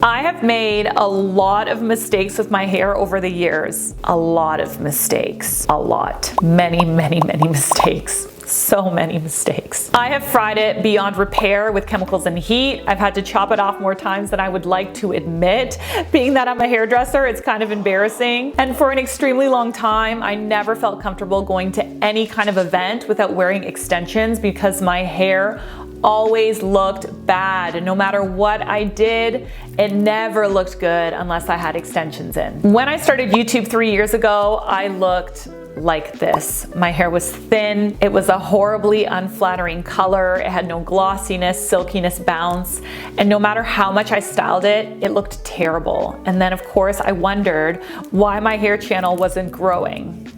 I have made a lot of mistakes with my hair over the years. A lot of mistakes. A lot. Many mistakes. So many mistakes. I have fried it beyond repair with chemicals and heat. I've had to chop it off more times than I would like to admit. Being that I'm a hairdresser, it's kind of embarrassing. And for an extremely long time, I never felt comfortable going to any kind of event without wearing extensions because my hair always looked bad. No matter what I did, it never looked good unless I had extensions in. When I started YouTube 3 years ago, I looked like this. My hair was thin. It was a horribly unflattering color. It had no glossiness, silkiness, bounce. And no matter how much I styled it, it looked terrible. And then of course I wondered why my hair channel wasn't growing.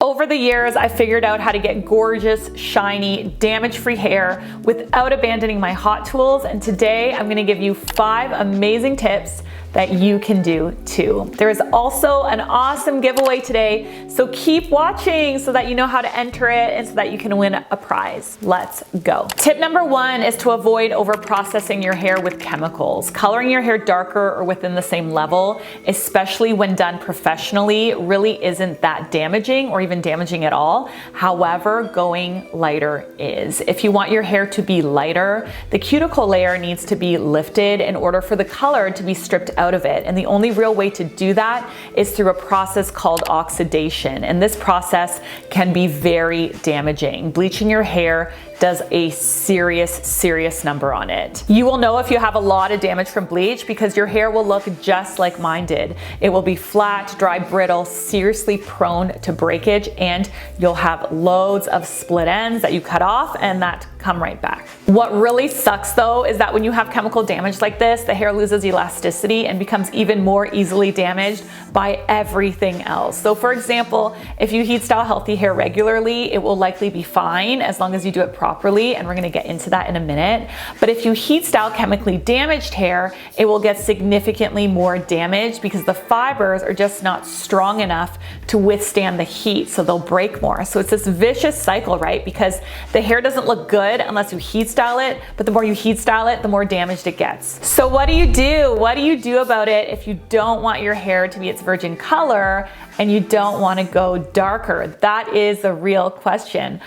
Over the years, I figured out how to get gorgeous, shiny, damage-free hair without abandoning my hot tools, and today I'm gonna give you 5 amazing tips that you can do too. There is also an awesome giveaway today, so keep watching so that you know how to enter it and so that you can win a prize. Let's go. Tip number 1 is to avoid over-processing your hair with chemicals. Coloring your hair darker or within the same level, especially when done professionally, really isn't that damaging or even damaging at all. However, going lighter is. If you want your hair to be lighter, the cuticle layer needs to be lifted in order for the color to be stripped out of it. And the only real way to do that is through a process called oxidation. And this process can be very damaging. Bleaching your hair does a serious number on it. You will know if you have a lot of damage from bleach because your hair will look just like mine did. It will be flat, dry, brittle, seriously prone to breakage, and you'll have loads of split ends that you cut off and that come right back. What really sucks though is that when you have chemical damage like this, the hair loses elasticity and becomes even more easily damaged by everything else. So for example, if you heat style healthy hair regularly, it will likely be fine as long as you do it properly, and we're gonna get into that in a minute. But if you heat style chemically damaged hair, it will get significantly more damaged because the fibers are just not strong enough to withstand the heat, so they'll break more. So it's this vicious cycle, right? Because the hair doesn't look good unless you heat style it, but the more you heat style it, the more damaged it gets. So what do you do? What do you do about it if you don't want your hair to be its virgin color and you don't want to go darker? That is the real question.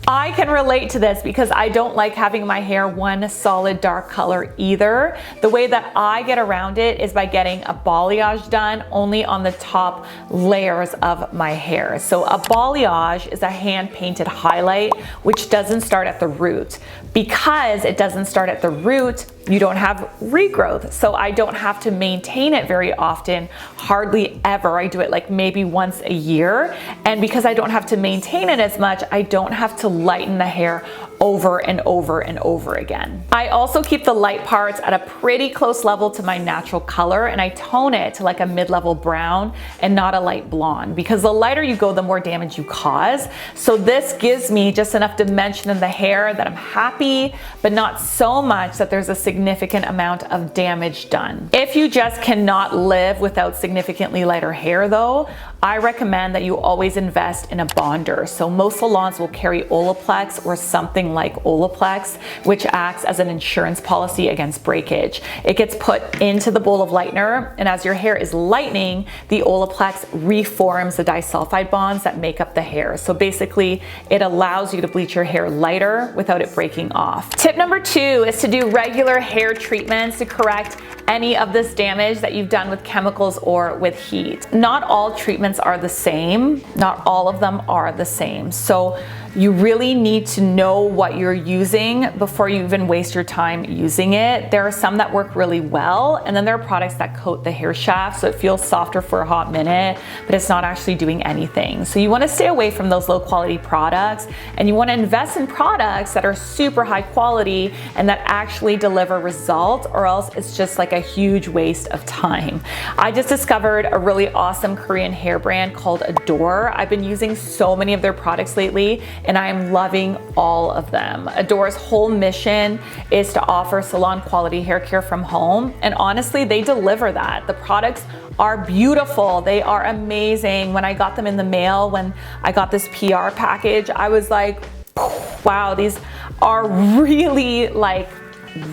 I can relate to this because I don't like having my hair one solid dark color either. The way that I get around it is by getting a balayage done only on the top layers of my hair. So a balayage is a hand painted highlight which doesn't start at the root. Because it doesn't start at the root, you don't have regrowth. So I don't have to maintain it very often, hardly ever. I do it like maybe once a year. And because I don't have to maintain it as much, I don't have to lighten the hair over and over and over again. I also keep the light parts at a pretty close level to my natural color, and I tone it to like a mid-level brown and not a light blonde, because the lighter you go, the more damage you cause. So this gives me just enough dimension in the hair that I'm happy, but not so much that there's a significant amount of damage done. If you just cannot live without significantly lighter hair though, I recommend that you always invest in a bonder. So most salons will carry Olaplex or something like Olaplex, which acts as an insurance policy against breakage. It gets put into the bowl of lightener, and as your hair is lightening, the Olaplex reforms the disulfide bonds that make up the hair. So basically, it allows you to bleach your hair lighter without it breaking off. Tip number 2 is to do regular hair treatments to correct any of this damage that you've done with chemicals or with heat. Not all treatments are the same. Not all of them are the same. So you really need to know what you're using before you even waste your time using it. There are some that work really well, and then there are products that coat the hair shaft so it feels softer for a hot minute, but it's not actually doing anything. So you want to stay away from those low quality products, and you want to invest in products that are super high quality and that actually deliver results, or else it's just like a huge waste of time. I just discovered a really awesome Korean hair brand called Lador. I've been using so many of their products lately, and I am loving all of them. Lador's whole mission is to offer salon quality hair care from home, and honestly, they deliver that. The products are beautiful. They are amazing. When I got them in the mail, when I got this PR package, I was like, wow, these are really like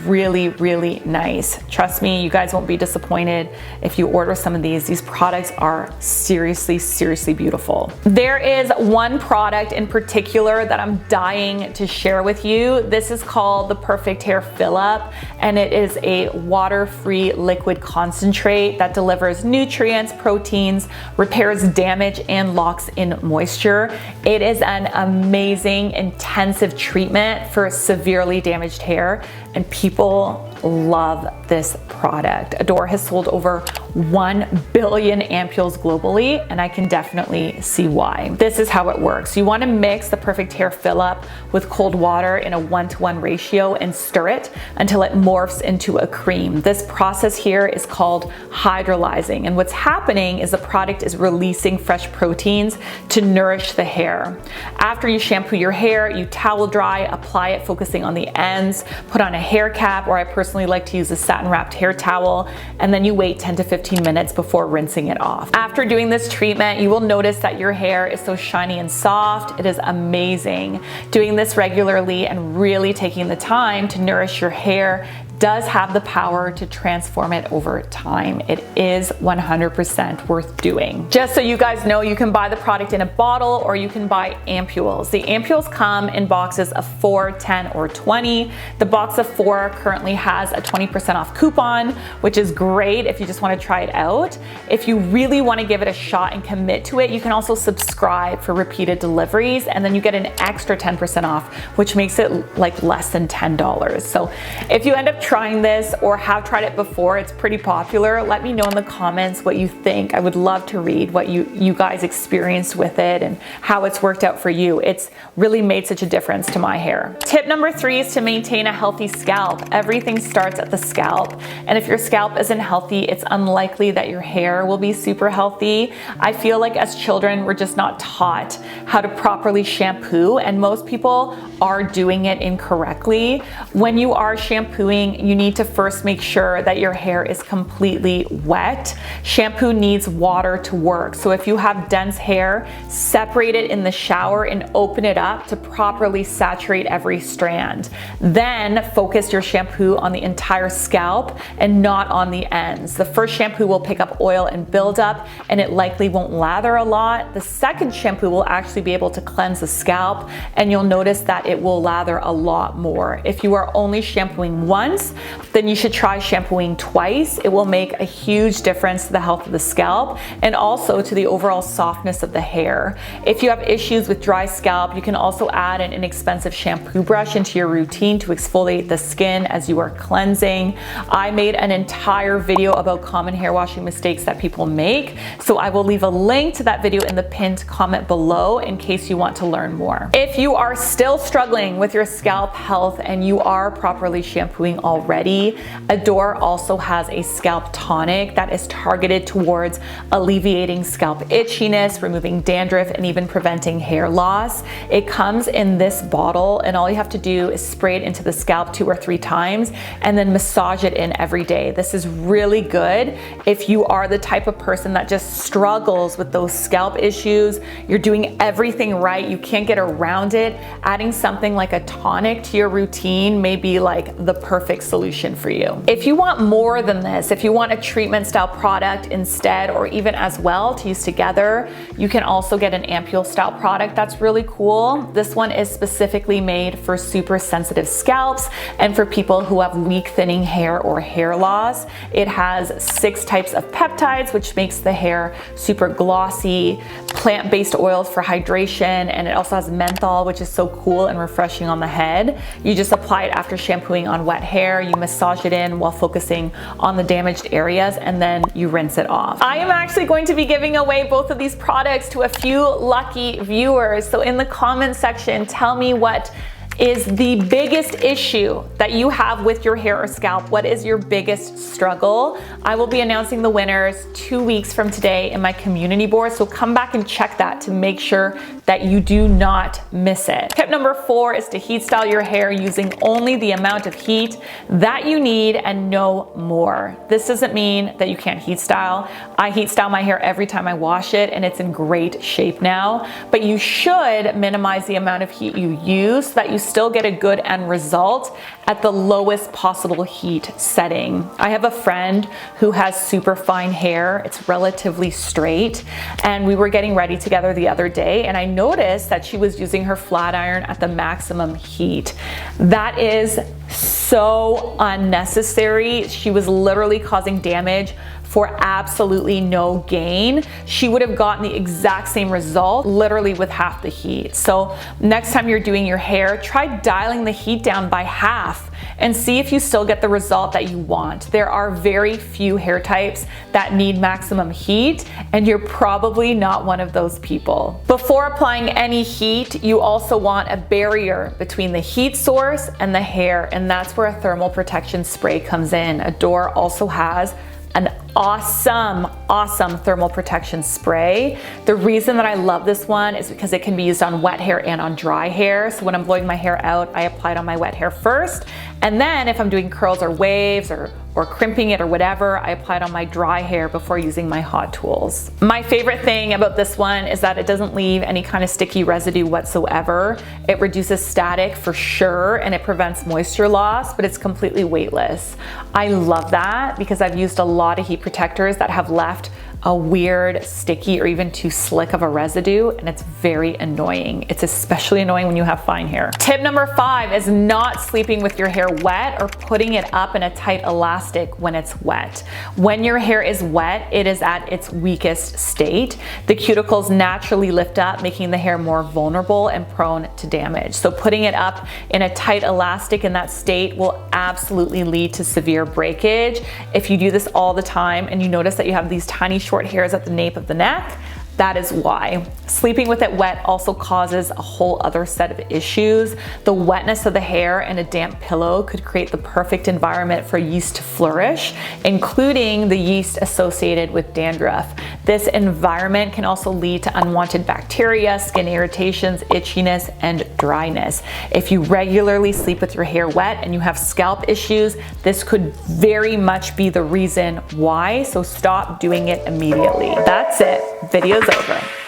really, really nice. Trust me, you guys won't be disappointed if you order some of these. These products are seriously, seriously beautiful. There is one product in particular that I'm dying to share with you. This is called the Perfect Hair Fill Up, and it is a water-free liquid concentrate that delivers nutrients, proteins, repairs damage, and locks in moisture. It is an amazing, intensive treatment for severely damaged hair, and people love this product. Adore has sold over 1 billion ampules globally, and I can definitely see why. This is how it works. You want to mix the Perfect Hair Fill Up with cold water in a 1-to-1 ratio and stir it until it morphs into a cream. This process here is called hydrolyzing, and what's happening is the product is releasing fresh proteins to nourish the hair. After you shampoo your hair, you towel dry, apply it focusing on the ends, put on a hair cap, or I personally like to use a satin wrapped hair towel, and then you wait 10 to 15 minutes before rinsing it off. After doing this treatment, you will notice that your hair is so shiny and soft. It is amazing. Doing this regularly and really taking the time to nourish your hair does have the power to transform it over time. It is 100% worth doing. Just so you guys know, you can buy the product in a bottle or you can buy ampules. The ampules come in boxes of 4, 10, or 20. The box of 4 currently has a 20% off coupon, which is great if you just want to try it out. If you really want to give it a shot and commit to it, you can also subscribe for repeated deliveries, and then you get an extra 10% off, which makes it like less than $10. So if you end up trying this or have tried it before, it's pretty popular. Let me know in the comments what you think. I would love to read what you guys experienced with it and how it's worked out for you. It's really made such a difference to my hair. Tip number 3 is to maintain a healthy scalp. Everything starts at the scalp, and if your scalp isn't healthy, it's unlikely that your hair will be super healthy. I feel like as children, we're just not taught how to properly shampoo, and most people are doing it incorrectly. When you are shampooing, you need to first make sure that your hair is completely wet. Shampoo needs water to work. So if you have dense hair, separate it in the shower and open it up to properly saturate every strand. Then focus your shampoo on the entire scalp and not on the ends. The first shampoo will pick up oil and build up, and it likely won't lather a lot. The second shampoo will actually be able to cleanse the scalp, and you'll notice that it will lather a lot more. If you are only shampooing once, then you should try shampooing twice. It will make a huge difference to the health of the scalp and also to the overall softness of the hair. If you have issues with dry scalp, you can also add an inexpensive shampoo brush into your routine to exfoliate the skin as you are cleansing. I made an entire video about common hair washing mistakes that people make, so I will leave a link to that video in the pinned comment below in case you want to learn more. If you are still struggling with your scalp health and you are properly shampooing already, Adore also has a scalp tonic that is targeted towards alleviating scalp itchiness, removing dandruff, and even preventing hair loss. It comes in this bottle, and all you have to do is spray it into the scalp 2 or 3 times and then massage it in every day. This is really good if you are the type of person that just struggles with those scalp issues. You're doing everything right, you can't get around it. Adding something like a tonic to your routine may be like the perfect solution for you. If you want more than this, if you want a treatment style product instead or even as well to use together, you can also get an ampule style product that's really cool. This one is specifically made for super sensitive scalps and for people who have weak thinning hair or hair loss. It has 6 types of peptides, which makes the hair super glossy, plant-based oils for hydration, and it also has menthol, which is so cool and refreshing on the head. You just apply it after shampooing on wet hair, you massage it in while focusing on the damaged areas, and then you rinse it off. I am actually going to be giving away both of these products to a few lucky viewers. So in the comment section, tell me what is the biggest issue that you have with your hair or scalp. What is your biggest struggle? I will be announcing the winners 2 weeks from today in my community board, so come back and check that to make sure that that you do not miss it. Tip number 4 is to heat style your hair using only the amount of heat that you need and no more. This doesn't mean that you can't heat style. I heat style my hair every time I wash it and it's in great shape now, but you should minimize the amount of heat you use so that you still get a good end result at the lowest possible heat setting. I have a friend who has super fine hair. It's relatively straight, and we were getting ready together the other day and I noticed that she was using her flat iron at the maximum heat. That is so unnecessary. She was literally causing damage for absolutely no gain. She would have gotten the exact same result literally with half the heat. So next time you're doing your hair, try dialing the heat down by half and see if you still get the result that you want. There are very few hair types that need maximum heat, and you're probably not one of those people. Before applying any heat, you also want a barrier between the heat source and the hair, and that's where a thermal protection spray comes in. Lador also has an awesome thermal protection spray. The reason that I love this one is because it can be used on wet hair and on dry hair. So when I'm blowing my hair out, I apply it on my wet hair first. And then if I'm doing curls or waves or crimping it or whatever, I apply it on my dry hair before using my hot tools. My favorite thing about this one is that it doesn't leave any kind of sticky residue whatsoever. It reduces static for sure, and it prevents moisture loss, but it's completely weightless. I love that because I've used a lot of heat protectors that have left a weird, sticky, or even too slick of a residue, and it's very annoying. It's especially annoying when you have fine hair. Tip number 5 is not sleeping with your hair wet or putting it up in a tight elastic when it's wet. When your hair is wet, it is at its weakest state. The cuticles naturally lift up, making the hair more vulnerable and prone to damage. So putting it up in a tight elastic in that state will absolutely lead to severe breakage. If you do this all the time and you notice that you have these tiny short hairs at the nape of the neck, that is why. Sleeping with it wet also causes a whole other set of issues. The wetness of the hair and a damp pillow could create the perfect environment for yeast to flourish, including the yeast associated with dandruff. This environment can also lead to unwanted bacteria, skin irritations, itchiness, and dryness. If you regularly sleep with your hair wet and you have scalp issues, this could very much be the reason why, so stop doing it immediately. That's it. Video's over.